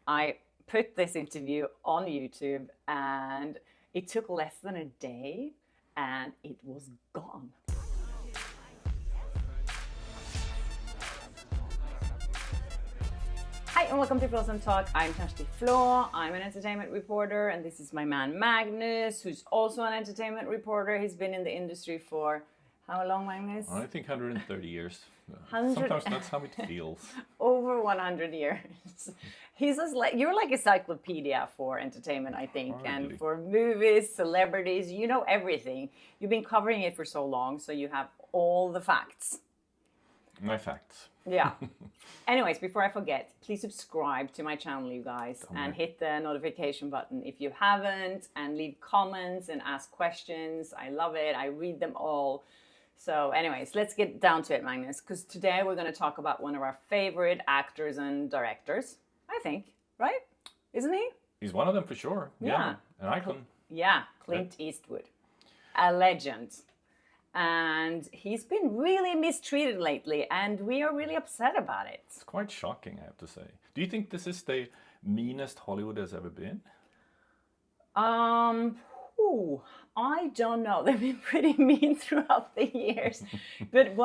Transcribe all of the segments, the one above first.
I put this interview on YouTube and it took less than a day and it was gone. Hi and welcome to FlaawsomeTalk. I'm Kjersti Flaa. I'm an entertainment reporter and this is my man Magnus, who's also an entertainment reporter. He's been in the industry for how long, Magnus? I think 130 years. Sometimes that's how it feels. Over 100 years. He's just like, you're like a encyclopedia for entertainment, I think, Hardly. and for movies, celebrities. You know everything. You've been covering it for so long, so you have all the facts. My facts. Yeah. Anyways, before I forget, please subscribe to my channel, you guys, and hit the notification button if you haven't, and leave comments and ask questions. I love it. I read them all. So anyways, let's get down to it, Magnus, because today we're going to talk about one of our favorite actors and directors, I think, right? Isn't he? He's one of them for sure. Yeah. An icon. Yeah, Clint Eastwood, a legend. And he's been really mistreated lately, and we are really upset about it. It's quite shocking, I have to say. Do you think this is the meanest Hollywood has ever been? I don't know. They've been pretty mean throughout the years. But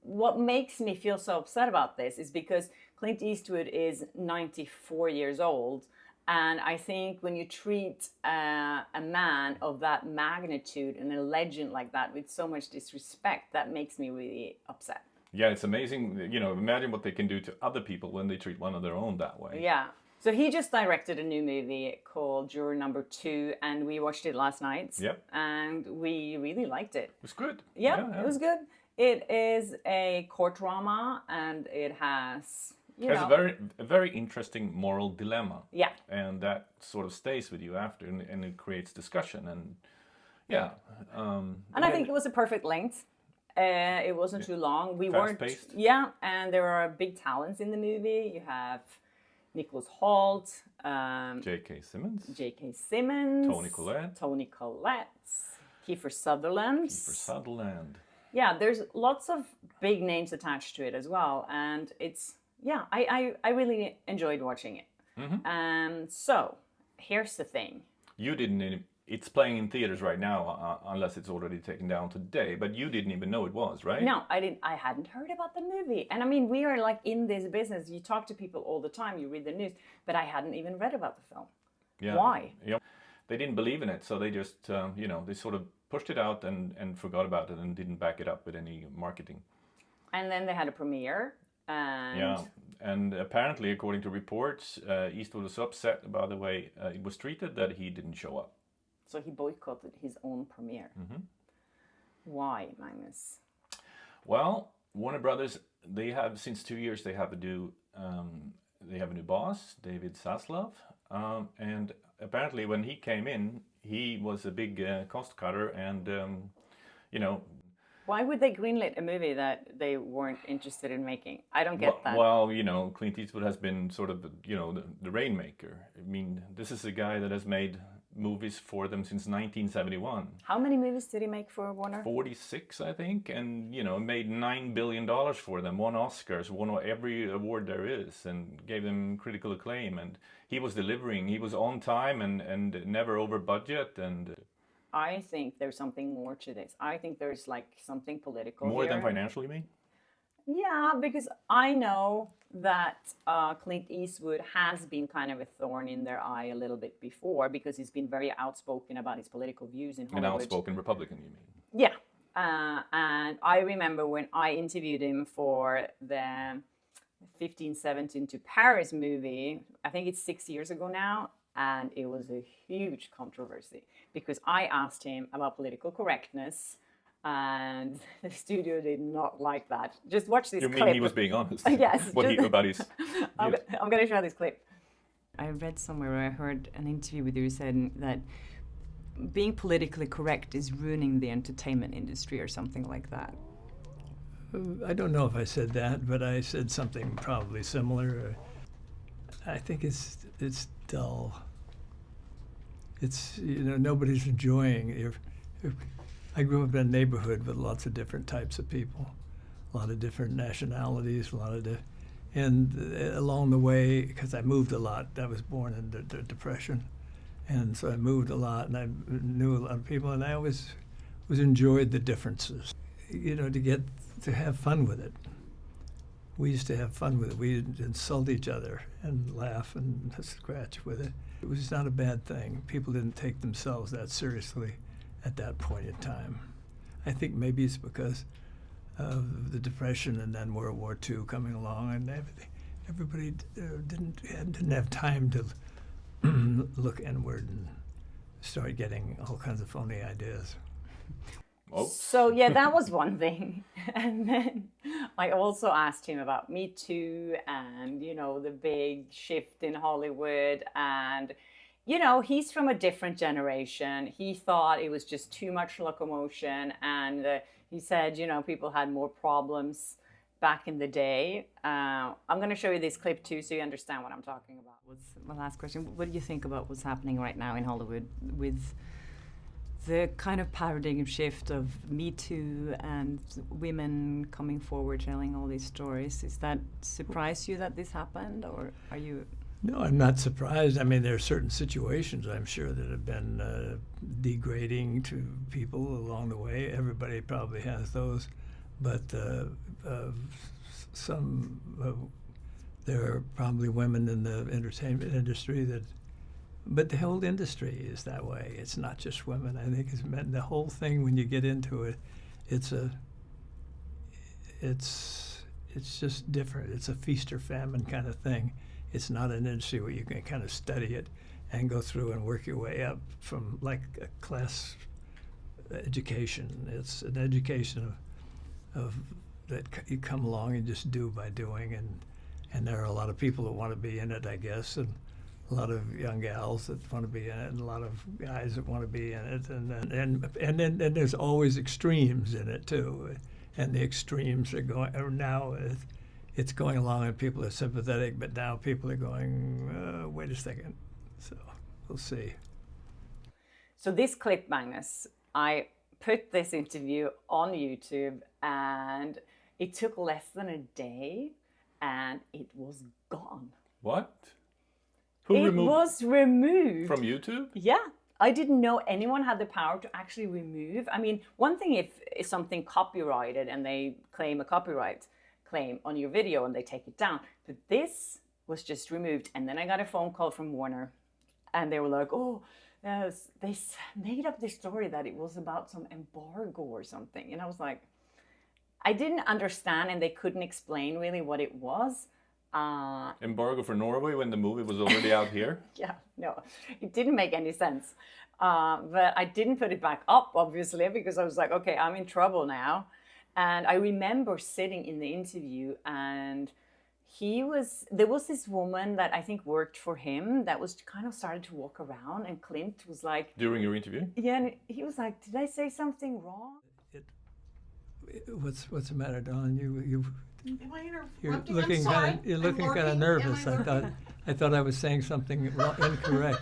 what makes me feel so upset about this is because Clint Eastwood is 94 years old. And I think when you treat a man of that magnitude and a legend like that with so much disrespect, that makes me really upset. Yeah, it's amazing. You know, imagine what they can do to other people when they treat one of their own that way. Yeah. So he just directed a new movie called Juror #2, and we watched it last night. Yep. And we really liked it. It was good. Yeah, it was good. It is a court drama, and it has, It has a very interesting moral dilemma. Yeah. And that sort of stays with you after, and it creates discussion. And yeah. And I think it was a perfect length. It wasn't too long. We weren't. Fast-paced. Yeah, and there are big talents in the movie. You have Nicholas Hoult, J.K. Simmons. J.K. Simmons, Toni Collette. Kiefer Sutherland. Yeah, there's lots of big names attached to it as well, and it's I really enjoyed watching it. Mm-hmm. So here's the thing. You didn't. It's playing in theaters right now, unless it's already taken down today. But you didn't even know it was, right? No, I didn't. I hadn't heard about the movie, and I mean, we are like in this business. You talk to people all the time. You read the news, but I hadn't even read about the film. Yeah. Why? Yeah. They didn't believe in it, so they just, they sort of pushed it out and forgot about it and didn't back it up with any marketing. And then they had a premiere. And apparently, according to reports, Eastwood was so upset about the way it was treated that he didn't show up. So he boycotted his own premiere. Mm-hmm. Why, Magnus? Well, Warner Brothers, they have since 2 years they have a new boss, David Zaslav, and apparently when he came in, he was a big cost cutter, and Why would they greenlit a movie that they weren't interested in making? I don't get that. Well, Clint Eastwood has been sort of, the rainmaker. I mean, this is a guy that has made movies for them since 1971. How many movies did he make for Warner? 46, I think, and made $9 billion for them, won Oscars, won every award there is, and gave them critical acclaim. And he was delivering. He was on time and never over budget. And I think there's something more to this. I think there's like something political more here. than financial, you mean? Yeah, because I know that Clint Eastwood has been kind of a thorn in their eye a little bit before, because he's been very outspoken about his political views in Hollywood. An outspoken Republican, you mean? Yeah. And I remember when I interviewed him for the 1517 to Paris movie, I think it's 6 years ago now, and it was a huge controversy because I asked him about political correctness, and the studio did not like that. Just watch this clip. You mean he was being honest? Yes. About his... I'm going to show this clip. I read somewhere, I heard an interview with you saying that being politically correct is ruining the entertainment industry or something like that. I don't know if I said that, but I said something probably similar. I think it's dull. It's, nobody's enjoying. I grew up in a neighborhood with lots of different types of people, a lot of different nationalities, a lot of And along the way, because I moved a lot, I was born in the Depression, and so I moved a lot, and I knew a lot of people, and I always enjoyed the differences. You know, to have fun with it. We used to have fun with it. We'd insult each other and laugh and scratch with it. It was not a bad thing. People didn't take themselves that seriously at that point in time. I think maybe it's because of the Depression and then World War II coming along, and everybody didn't have time to look inward and start getting all kinds of phony ideas. Oh. So yeah, that was one thing. And then I also asked him about Me Too and, you know, the big shift in Hollywood. And, you know, he's from a different generation. He thought it was just too much locomotion. And he said, you know, people had more problems back in the day. I'm going to show you this clip too, so you understand what I'm talking about. What's my last question? What do you think about what's happening right now in Hollywood with the kind of paradigm shift of Me Too and women coming forward telling all these stories? Does that surprise you that this happened, or are you? No, I'm not surprised. I mean, there are certain situations, I'm sure, that have been degrading to people along the way. Everybody probably has those, but there are probably women in the entertainment industry that. But the whole industry is that way. It's not just women. I think it's meant the whole thing. When you get into it, it's just different. It's a feast or famine kind of thing. It's not an industry where you can kind of study it and go through and work your way up from like a class education. It's an education of that you come along and just do by doing, and there are a lot of people that want to be in it, I guess, and a lot of young gals that want to be in it, and a lot of guys that want to be in it, and then there's always extremes in it too, and the extremes are going now. It's going along, and people are sympathetic, but now people are going, wait a second. So we'll see. So this clip, Magnus, I put this interview on YouTube, and it took less than a day, and it was gone. What? It was removed. From YouTube? Yeah. I didn't know anyone had the power to actually remove. I mean, one thing if it's something copyrighted and they claim a copyright claim on your video and they take it down. But this was just removed. And then I got a phone call from Warner. And they were like, oh, yes, they made up this story that it was about some embargo or something. And I was like, I didn't understand, and they couldn't explain really what it was. Embargo for Norway when the movie was already out here? Yeah, no, it didn't make any sense. But I didn't put it back up, obviously, because I was like, okay, I'm in trouble now. And I remember sitting in the interview, and there was this woman that I think worked for him that was kind of started to walk around, and Clint was like... During your interview? Yeah, and he was like, did I say something wrong? What's the matter, Dawn? Am I You're interrupting? looking kind of nervous. I thought I was saying something incorrect.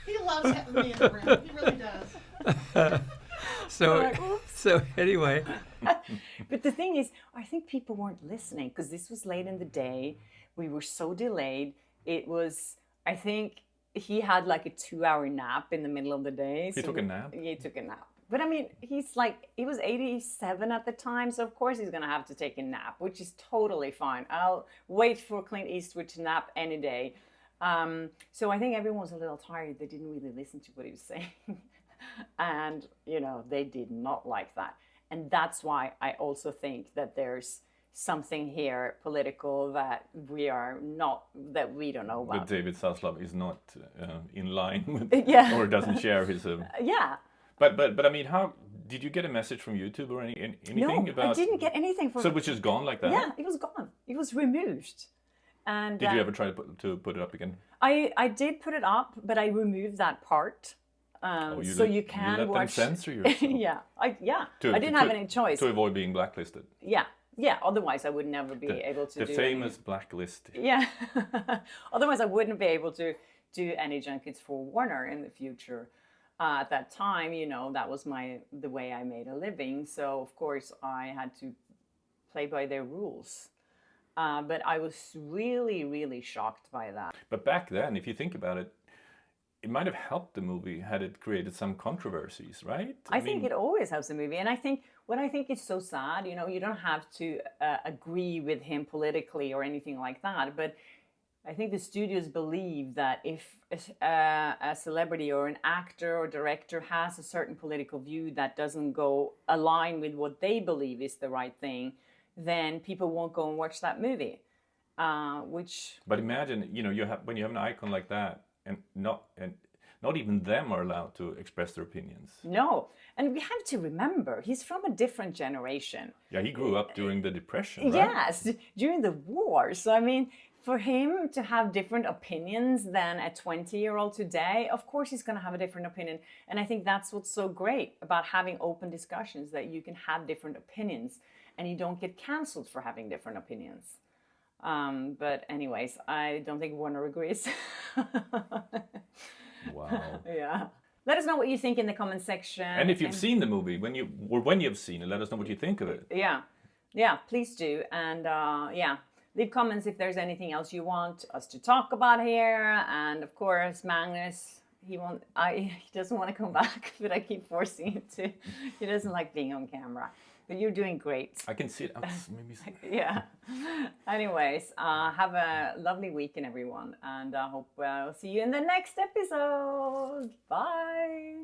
He loves having me in the room. He really does. So anyway. But the thing is, I think people weren't listening because this was late in the day. We were so delayed. It was, I think he had like a 2-hour nap in the middle of the day. He took a nap? He took a nap. But I mean, he was 87 at the time, so of course he's going to have to take a nap, which is totally fine. I'll wait for Clint Eastwood to nap any day. So I think everyone was a little tired. They didn't really listen to what he was saying. And, they did not like that. And that's why I also think that there's something here political that we don't know about. But David Zaslav is not in line with, or doesn't share his... Yeah. But I mean, how did you get a message from YouTube or anything about? No, I didn't get anything from. So it was just gone like that? Yeah, it was gone. It was removed. And did you ever try to put it up again? I did put it up, but I removed that part. You can let watch. them censor yourself. Yeah, I didn't have any choice to avoid being blacklisted. Yeah. Otherwise, I would never be able to do the famous blacklist. Yeah. Otherwise, I wouldn't be able to do any junkets for Warner in the future. At that time, that was the way I made a living. So, of course, I had to play by their rules. But I was really, really shocked by that. But back then, if you think about it, it might have helped the movie had it created some controversies, right? I think it always helps a movie. And I think what I think is so sad, you know, you don't have to agree with him politically or anything like that. But I think the studios believe that if a celebrity or an actor or director has a certain political view that doesn't go align with what they believe is the right thing, then people won't go and watch that movie. But imagine, you know, when you have an icon like that, and not even them are allowed to express their opinions. No, and we have to remember he's from a different generation. Yeah, he grew up during the Depression, right? Yes, during the war. So I mean, for him to have different opinions than a 20-year-old today, of course he's going to have a different opinion. And I think that's what's so great about having open discussions, that you can have different opinions and you don't get canceled for having different opinions. But anyways, I don't think Warner agrees. Wow. Yeah. Let us know what you think in the comment section. And if you've seen the movie, when you've seen it, let us know what you think of it. Yeah, please do. And leave comments if there's anything else you want us to talk about here. And of course, Magnus, he doesn't want to come back, but I keep forcing him to. He doesn't like being on camera. But you're doing great. I can see it. Maybe. Yeah. Anyways, have a lovely weekend, everyone. And I hope we'll see you in the next episode. Bye.